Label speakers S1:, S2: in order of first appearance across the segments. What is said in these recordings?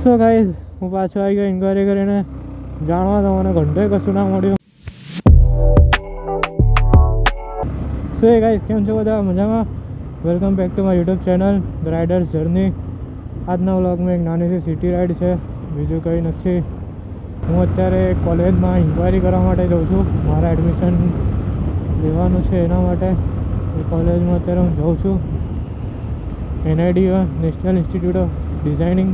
S1: So guys હું પાછો આવી ગયો ઇન્ક્વાયરી કરીને જાણવા તમને ઘંટોય કશું ના મળ્યું. સો ગાઈઝ કેમ છો બધા મજામાં? Welcome back to my YouTube channel the riders journey. આજના વ્લોગમાં એક નાની સી સિટી રાઇડ છે, બીજું કંઈ નથી. હું અત્યારે કોલેજમાં ઇન્ક્વાયરી કરવા માટે જાઉં છું. મારા એડમિશન લેવાનું છે એના માટે એ કોલેજમાં અત્યારે હું જાઉં છું. NID national institute of designing.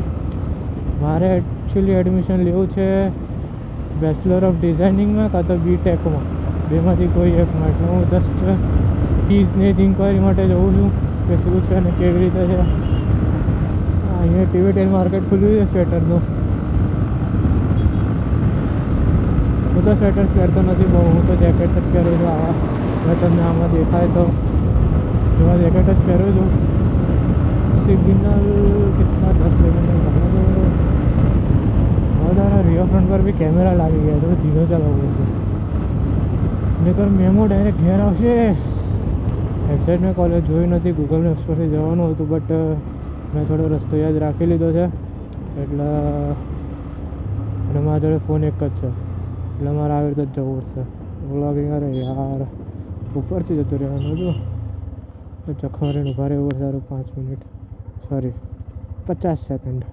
S1: મારે એકચ્યુઅલી એડમિશન લેવું છે બેચલર ઓફ ડિઝાઇનિંગમાં કાં તો BTechમાં, બેમાંથી કોઈ એકમાં. એટલે હું જસ્ટ ફીઝની જ ઇન્ક્વાયરી માટે જઉં છું કે શું છે અને કેવી રીતે છે. અહીંયા ટિબેટિયન માર્કેટ ખુલ્યું છે સ્વેટરનું. હું તો સ્વેટર્સ પહેરતો નથી બહુ, હું તો જેકેટ જ પહેરું છું. આવા મેં તમને આમાં દેખાય તો એવા જેકેટ જ પહેરું છું. સિગ્નલ કેટલા 10 સેકન્ડ વધારે રિવરફ્રન્ટ પર બી કેમેરા લાગી ગયા તો ધીરો ચલાવવો છે, નહીંતર મેમો ડાયરેક્ટ ઘેર આવશે. એક્ઝેક્ટ મેં કોલેજ જોઈ નથી, ગૂગલ મેપ્સ પરથી જવાનું હતું, બટ મેં થોડો રસ્તો યાદ રાખી લીધો છે. એટલે અને મારા જોડે ફોન એક જ છે, એટલે મારે આવી રીતે જ જવું પડશે. વ્લોગિંગ અરે યાર ઉપરથી જતું રહેવાનું હતું તો ચખા મારીને ઊભા રહેવું પડશે. સારું 5 મિનિટ, સોરી 50 સેકન્ડ.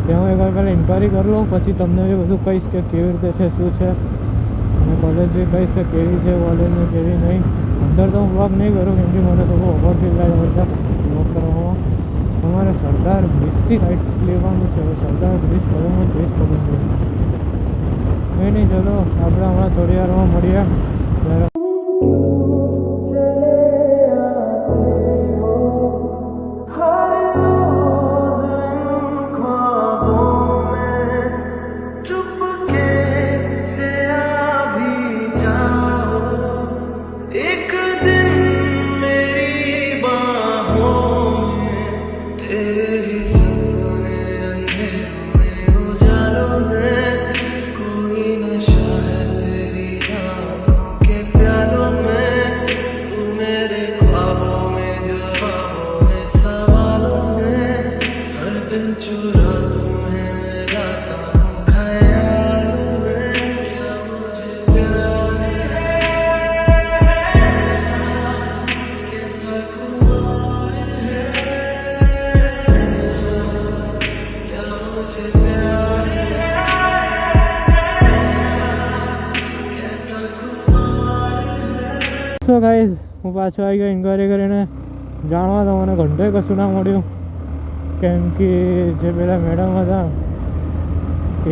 S1: ત્યાં હું એકવાર પહેલાં ઇન્ક્વાયરી કરી લઉં, પછી તમને બી બધું કહીશ કે કેવી રીતે છે, શું છે. અને કોલેજ બી કહીશ કે કેવી છે કોલેજને, કેવી નહીં. અંદર તો હું વ્લોગ નહીં કરું કેમ કે મને તો બહુ ઓવર ફીલ લાગે બધા વ્લોગ કરવામાં. અમારે સરદાર બ્રિજથી રાઈટ લેવાનું છે. સરદાર બ્રિજ કદમમાં બ્રિજ ખબર નહીં. કંઈ નહીં, ચલો આપણે હમણાં થોડી વારમાં મળીએ. સો ગાઈઝ હું પાછો આવી ગયો ઇન્ક્વાયરી કરીને જાણવા તમને ઘંટોય કશું ના મળ્યું. કેમ કે જે પેલા મેડમ હતા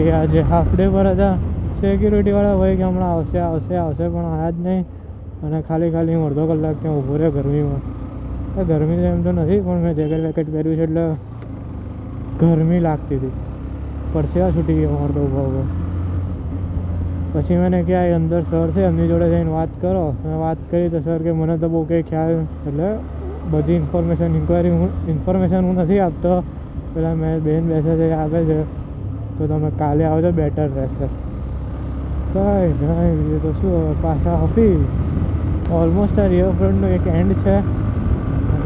S1: એ આજે હાફ ડે પર હતા. સિક્યુરિટીવાળા હોય કે હમણાં આવશે આવશે આવશે પણ આવ્યા જ નહીં. અને ખાલી હું અડધો કલાક ત્યાં ઊભો રહ્યો ગરમીમાં. ગરમી એમ તો નથી, પણ મેં જેકેટ વેકેટ પહેર્યું છે એટલે ગરમી લાગતી હતી. પરસેવા છૂટી ગયો મારે તો ઊભો ઊભો. પછી મને ક્યાં અંદર સર છે એમની જોડે જઈને વાત કરો. મેં વાત કરી તો સર કે મને તો બહુ કંઈ ખ્યાલ, એટલે બધી ઇન્ફોર્મેશન હું નથી આપતો. પેલા મેં બેન બેસે છે આપે છે, તો તમે કાલે આવજો બેટર રહેશે. કંઈ નહીં, બીજું તો શું, પાછા ઓફિસ. ઓલમોસ્ટ આ રિવરફ્રન્ટનો એક એન્ડ છે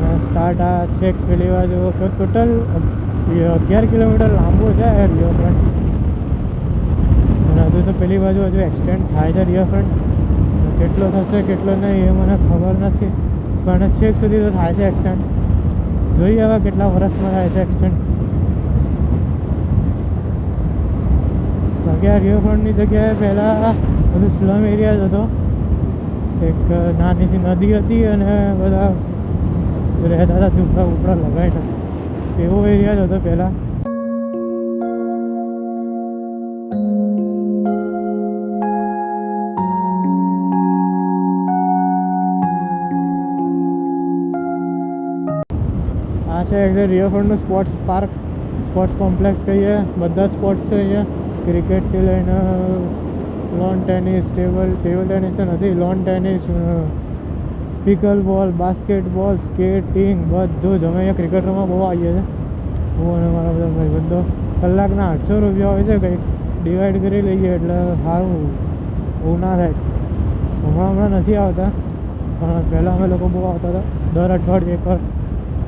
S1: અને સ્ટાર્ટ આ છેક પેલી બાજુ. ટોટલ 11 કિલોમીટર લાંબુ છે રિવરફ્રન્ટ. અને હજુ તો પેલી બાજુ હજુ એક્સટેન્ડ થાય છે રિવરફ્રન્ટ. કેટલો થશે કેટલો નહીં એ મને ખબર નથી, પણ છેક સુધી તો થાય છે એક્સટેન્ડ. જોઈએ હવે કેટલા વર્ષમાં થાય છે એક્સટેન્ડ. બાકી આ રિવરફ્રન્ટની જગ્યાએ પહેલાં બધું સ્લમ એરિયા જ હતો. એક નાની સી નદી હતી અને બધા રહેતા હતા ઝૂંપડા ઉપડા લગાવીને. એવો એરિયા જ હતો પહેલાં. આ છે એટલે રિવરફ્રન્ટનું સ્પોર્ટ્સ પાર્ક, સ્પોર્ટ્સ કોમ્પ્લેક્સ કહીએ. બધા સ્પોર્ટ્સ છે અહીંયા, ક્રિકેટથી લઈને લોન ટેનિસ, ટેબલ ટેનિસ તો નથી, લોન ટેનિસ, પિકલ બોલ, બાસ્કેટબોલ, સ્કેટિંગ બધું જ. અમે અહીંયા ક્રિકેટ રમવા બહુ આવીએ છીએ, હું અને મારા બધા ભાઈબંધો. કલાકના 800 રૂપિયા હોય છે, કંઈક ડિવાઈડ કરી લઈએ એટલે સારું, એવું ના થાય. હમણાં નથી આવતા, પણ પહેલાં અમે લોકો બહુ આવતા હતા. દર અઠવાડિયે એકવાર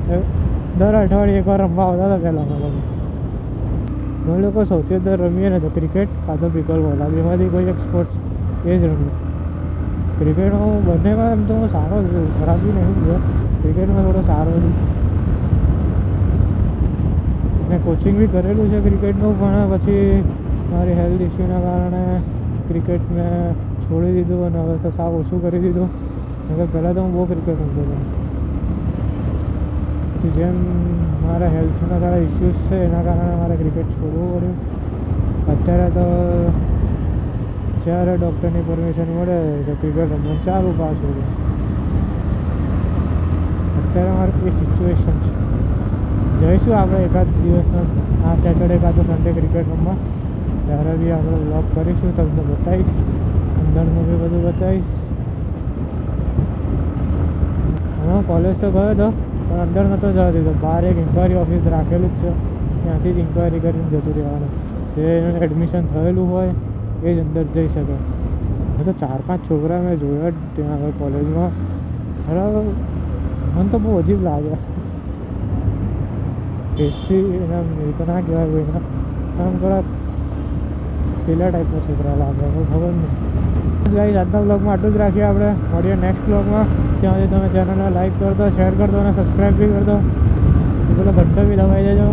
S1: દર અઠવાડિયે એકવાર રમવા આવતા હતા પહેલાં અમે લોકો સૌથી વધારે રમીએ ને તો ક્રિકેટ કાં તો પિકલ બોલ આ બેમાંથી કોઈ એક સ્પોર્ટ્સ એ જ રમીએ. ક્રિકેટમાં બંનેમાં એમ તો હું સારો જ છું, ખરાબ બી નહીં ગયો. ક્રિકેટમાં થોડો સારો છું. મેં કોચિંગ બી કરેલું છે ક્રિકેટનું, પણ પછી મારી હેલ્થ ઇસ્યુના કારણે ક્રિકેટ મેં છોડી દીધું અને હવે તો સાવ ઓછું કરી દીધું. પહેલાં તો હું બહુ ક્રિકેટ રમતો હતો. પછી જેમ મારા હેલ્થના સારા ઇસ્યુઝ છે એના કારણે મારે ક્રિકેટ છોડવું પડ્યું. અત્યારે તો જ્યારે ડૉક્ટરની પરમિશન મળે તો ક્રિકેટ રમવાનું ચાલુ પાછું. અત્યારે મારી એ સિચ્યુએશન છે. જઈશું આપણે એકાદ દિવસ આ સેટરડે કાં તો સન્ડે ક્રિકેટ રમવા. ત્યારે બી આપણે વ્લોગ કરીશું, તમને બતાવીશ, અંદરનું બી બધું બતાવીશ. હું કોલેજ તો ગયો હતો પણ અંદર નહોતો જવા દીધો. બહાર એક ઇન્ક્વાયરી ઓફિસ રાખેલું જ છે, ત્યાંથી જ ઇન્ક્વાયરી કરીને જતું રહેવાનું. જે એડમિશન થયેલું હોય એ જ અંદર જઈ શકે. મેં તો 4-5 છોકરા મેં જોયા જ ત્યાં આગળ કોલેજમાં. બરાબર, મને તો બહુ અજીબ લાગે. ટેસ્ટી એના એ તો ના કહેવાય કોઈના, આમ થોડા પેલા ટાઈપના છોકરા લાગે, ખબર નહીં. ગાઈસ, આજના બ્લોગમાં આટલું જ રાખીએ આપણે. મળીએ નેક્સ્ટ બ્લોગમાં. ત્યાં સુધી તમે ચેનલને લાઈક કરી દો, શેર કરી દો અને સબસ્ક્રાઈબ બી કરી દો. એ પેલો ઘંટો બી દબાવી દેજો.